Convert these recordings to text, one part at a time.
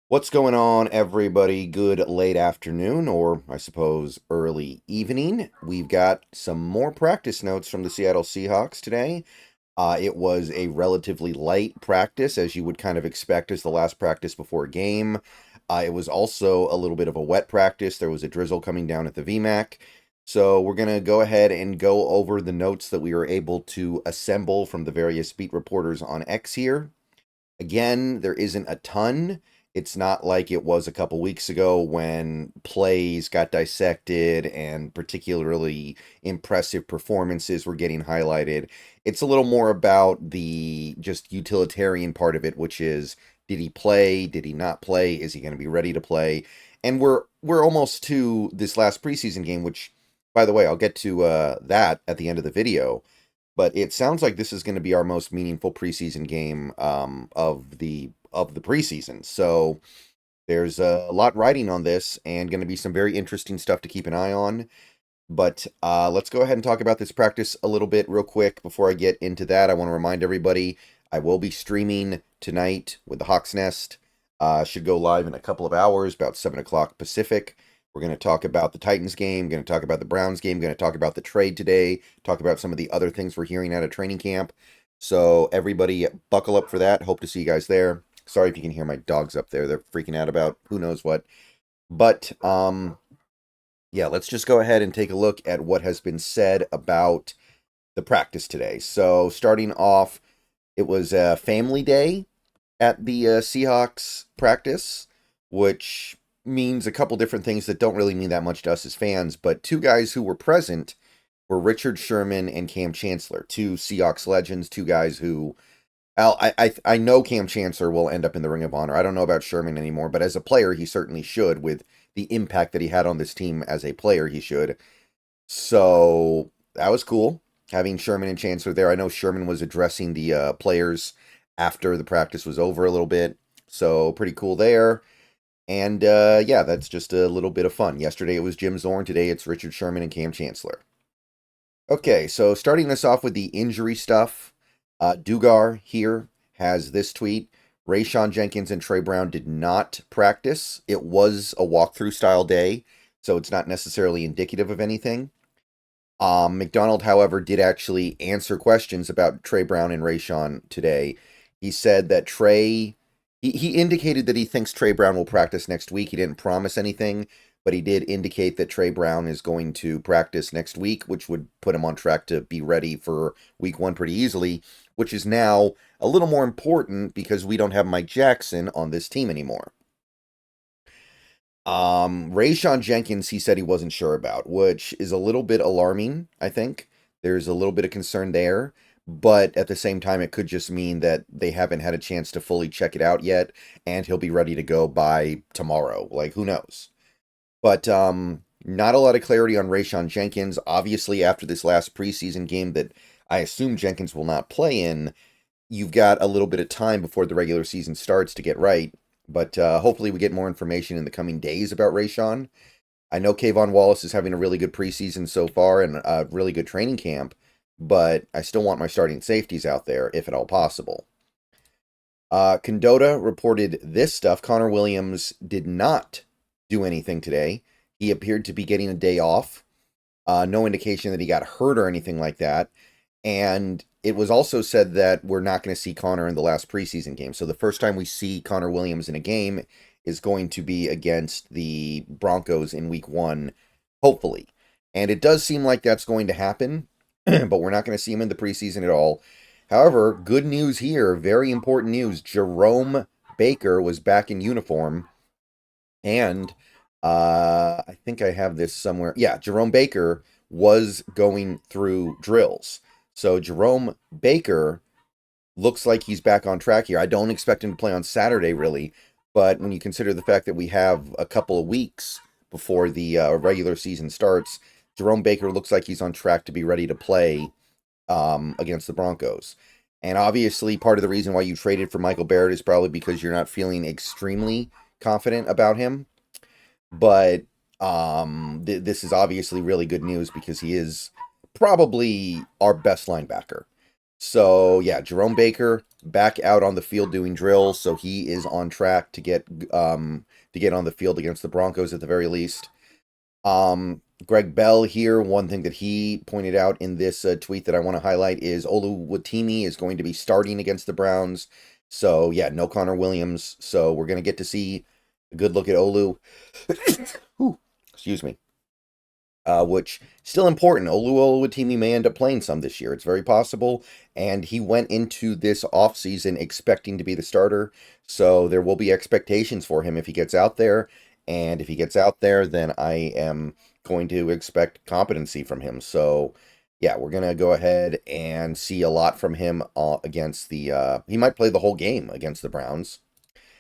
What's going on, everybody? Good late afternoon, or I suppose early evening. We've got some more practice notes from the Seattle Seahawks today. It was a relatively light practice, as you would kind of expect as the last practice before a game. It was also a little bit of a wet practice. There was a drizzle coming down at the VMAC. So we're going to go ahead and go over the notes that we were able to assemble from the various beat reporters on X here. Again, there isn't a ton. It's not like it was a couple weeks ago when plays got dissected and particularly impressive performances were getting highlighted. It's a little more about the just utilitarian part of it, which is did he play? Did he not play? Is he going to be ready to play? And we're almost to this last preseason game, which, by the way, I'll get to that at the end of the video. But it sounds like this is going to be our most meaningful preseason game of the preseason. So there's a lot riding on this, and going to be some very interesting stuff to keep an eye on. But let's go ahead and talk about this practice a little bit real quick before I get into that. I want to remind everybody I will be streaming tonight with the Hawks Nest. Should go live in a couple of hours, about 7 o'clock Pacific. We're going to talk about the Titans game, going to talk about the Browns game, going to talk about the trade today, talk about some of the other things we're hearing out of training camp. So everybody buckle up for that. Hope to see you guys there. Sorry if you can hear my dogs up there. They're freaking out about who knows what. But yeah, let's just go ahead and take a look at what has been said about the practice today. So starting off, it was a family day at the Seahawks practice, which means a couple different things that don't really mean that much to us as fans. But two guys who were present were Richard Sherman and Cam Chancellor, two Seahawks legends, two guys who I know Cam Chancellor will end up in the Ring of Honor. I don't know about Sherman anymore, but as a player, he certainly should. With the impact that he had on this team as a player, he should. So that was cool having Sherman and Chancellor there. I know Sherman was addressing the players after the practice was over a little bit, so pretty cool there. And yeah, that's just a little bit of fun. Yesterday it was Jim Zorn. Today it's Richard Sherman and Cam Chancellor. Okay, so starting this off with the injury stuff. Dugar here has this tweet. Rayshawn Jenkins and Trey Brown did not practice. It was a walkthrough style day, so it's not necessarily indicative of anything. McDonald, however, did actually answer questions about Trey Brown and Rayshawn today. He said that he indicated that he thinks Trey Brown will practice next week. He didn't promise anything, but he did indicate that Trey Brown is going to practice next week, which would put him on track to be ready for week one pretty easily, which is now a little more important because we don't have Mike Jackson on this team anymore. Rayshawn Jenkins, he said he wasn't sure about, which is a little bit alarming, I think. There's a little bit of concern there, but at the same time, it could just mean that they haven't had a chance to fully check it out yet, and he'll be ready to go by tomorrow. Like, who knows? But not a lot of clarity on Rayshawn Jenkins. Obviously, after this last preseason game that I assume Jenkins will not play in, you've got a little bit of time before the regular season starts to get right. But hopefully we get more information in the coming days about Rayshawn. I know Kayvon Wallace is having a really good preseason so far and a really good training camp, but I still want my starting safeties out there if at all possible. Condotta reported this stuff. Connor Williams did not do anything today. He appeared to be getting a day off. No indication that he got hurt or anything like that. And it was also said that we're not going to see Connor in the last preseason game. So the first time we see Connor Williams in a game is going to be against the Broncos in week one, hopefully. And it does seem like that's going to happen, but we're not going to see him in the preseason at all. However, good news here, very important news. Jerome Baker was back in uniform, and I think I have this somewhere. Yeah, Jerome Baker was going through drills. So Jerome Baker looks like he's back on track here. I don't expect him to play on Saturday, really, but when you consider the fact that we have a couple of weeks before the regular season starts, Jerome Baker looks like he's on track to be ready to play against the Broncos. And obviously, part of the reason why you traded for Michael Barrett is probably because you're not feeling extremely confident about him. But this is obviously really good news because he is probably our best linebacker. So yeah, Jerome Baker back out on the field doing drills, so he is on track to get on the field against the Broncos at the very least. Greg Bell here, one thing that he pointed out in this tweet that I want to highlight is Oluwatimi is going to be starting against the Browns. So yeah, no Connor Williams. So we're going to get to see a good look at Olu. Whew, excuse me. Which still important. Oluwatimi may end up playing some this year. It's very possible. And he went into this offseason expecting to be the starter. So there will be expectations for him if he gets out there. And if he gets out there, then I am going to expect competency from him. So yeah, we're going to go ahead and see a lot from him against he might play the whole game against the Browns.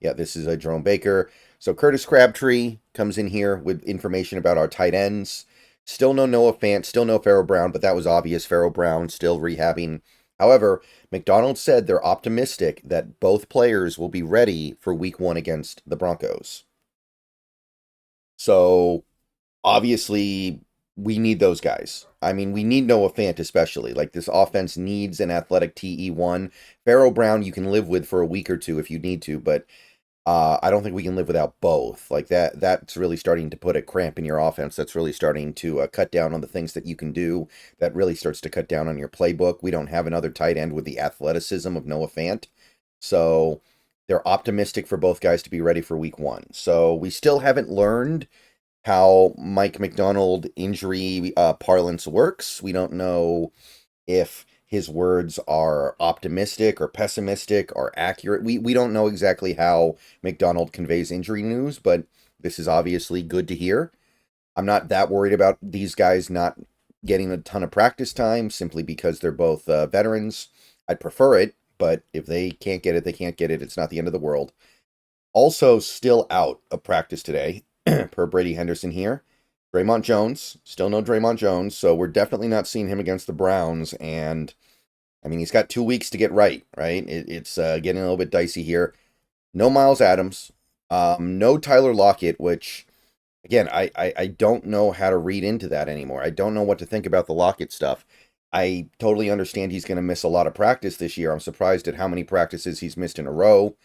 Yeah, this is a Jerome Baker. So Curtis Crabtree comes in here with information about our tight ends. Still no Noah Fant, still no Pharaoh Brown, but that was obvious. Pharaoh Brown still rehabbing. However, McDonald said they're optimistic that both players will be ready for week 1 against the Broncos. So obviously, we need those guys. I mean, we need Noah Fant especially. Like, this offense needs an athletic TE1. Pharaoh Brown you can live with for a week or two if you need to, but I don't think we can live without both. Like that's really starting to put a cramp in your offense. That's really starting to cut down on the things that you can do. That really starts to cut down on your playbook. We don't have another tight end with the athleticism of Noah Fant. So they're optimistic for both guys to be ready for week 1. So we still haven't learned how Mike McDonald injury parlance works. We don't know if his words are optimistic or pessimistic or accurate. We don't know exactly how McDonald conveys injury news, but this is obviously good to hear. I'm not that worried about these guys not getting a ton of practice time simply because they're both veterans. I'd prefer it, but if they can't get it, they can't get it. It's not the end of the world. Also, still out of practice today, per Brady Henderson here. Draymont Jones, still no Draymont Jones, so we're definitely not seeing him against the Browns. And I mean, he's got 2 weeks to get right? It's getting a little bit dicey here. No Miles Adams, no Tyler Lockett, which again, I don't know how to read into that anymore. I don't know what to think about the Lockett stuff. I totally understand he's going to miss a lot of practice this year. I'm surprised at how many practices he's missed in a row.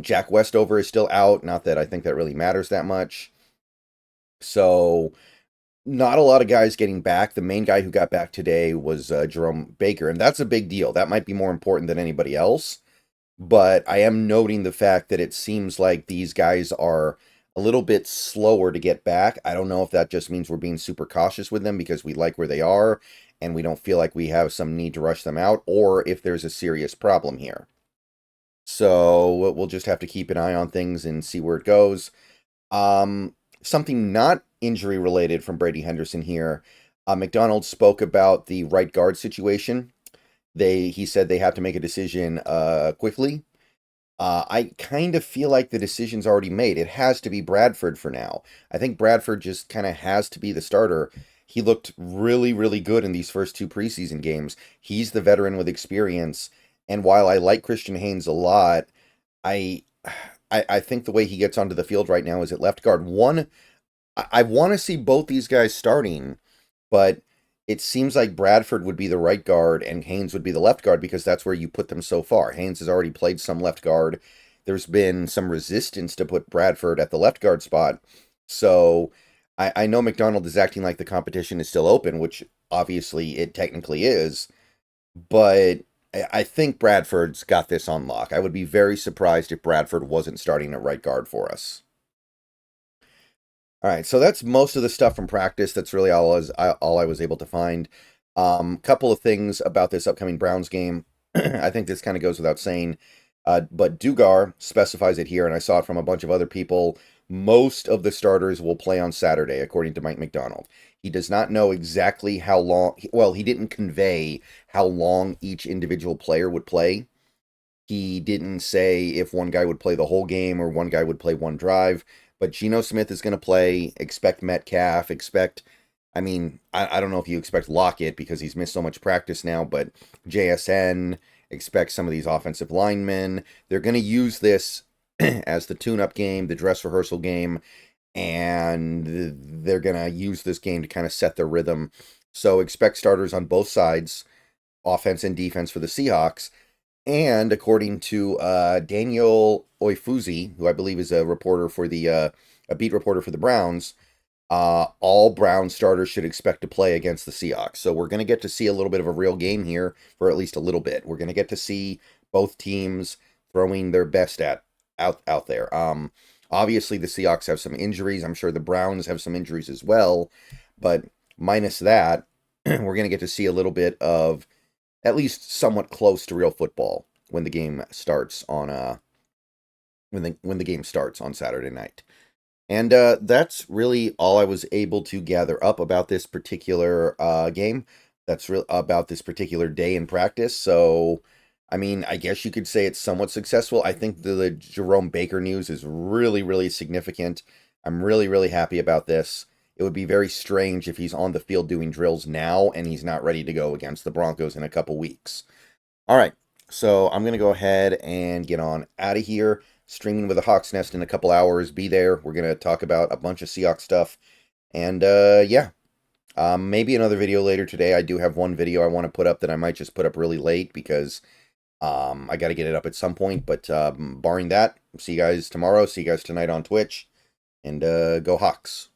Jack Westover is still out. Not that I think that really matters that much. So not a lot of guys getting back. The main guy who got back today was Jerome Baker, and that's a big deal. That might be more important than anybody else. But I am noting the fact that it seems like these guys are a little bit slower to get back. I don't know if that just means we're being super cautious with them because we like where they are and we don't feel like we have some need to rush them out, or if there's a serious problem here. So we'll just have to keep an eye on things and see where it goes. Something not injury related from Brady Henderson here. McDonald spoke about the right guard situation. He said they have to make a decision quickly. I kind of feel like the decision's already made. It has to be Bradford for now. I think Bradford just kind of has to be the starter. He looked really, really good in these first 2 preseason games. He's the veteran with experience. And while I like Christian Haynes a lot, I I think the way he gets onto the field right now is at left guard. I want to see both these guys starting, but it seems like Bradford would be the right guard and Haynes would be the left guard because that's where you put them so far. Haynes has already played some left guard. There's been some resistance to put Bradford at the left guard spot. So I know McDonald is acting like the competition is still open, which obviously it technically is, but I think Bradford's got this on lock. I would be very surprised if Bradford wasn't starting at right guard for us. All right, so that's most of the stuff from practice. That's really all I was able to find. Couple of things about this upcoming Browns game. I think this kind of goes without saying, but Dugar specifies it here, and I saw it from a bunch of other people. Most of the starters will play on Saturday, according to Mike McDonald. He does not know exactly how long. Well, he didn't convey how long each individual player would play. He didn't say if one guy would play the whole game or one guy would play one drive. But Geno Smith is going to play. Expect Metcalf. I mean, I don't know if you expect Lockett because he's missed so much practice now, but JSN, expect some of these offensive linemen. They're going to use this as the tune-up game, the dress rehearsal game, and they're going to use this game to kind of set their rhythm. So expect starters on both sides. offense and defense for the Seahawks. And according to Daniel Oifuzi, who I believe is a reporter for a beat reporter for the Browns, all Brown starters should expect to play against the Seahawks. So we're going to get to see a little bit of a real game here for at least a little bit. We're going to get to see both teams throwing their best out there. Obviously the Seahawks have some injuries. I'm sure the Browns have some injuries as well, but minus that, we're going to get to see a little bit of at least somewhat close to real football when the game starts on when the game starts on Saturday night. And that's really all I was able to gather up about this particular game. That's about this particular day in practice. So, I mean, I guess you could say it's somewhat successful. I think the Jerome Baker news is really, really significant. I'm really, really happy about this. It would be very strange if he's on the field doing drills now and he's not ready to go against the Broncos in a couple weeks. All right, so I'm going to go ahead and get on out of here. Streaming with a Hawk's Nest in a couple hours. Be there. We're going to talk about a bunch of Seahawks stuff. And yeah, maybe another video later today. I do have one video I want to put up that I might just put up really late because I got to get it up at some point. But barring that, see you guys tomorrow. See you guys tonight on Twitch. And go Hawks.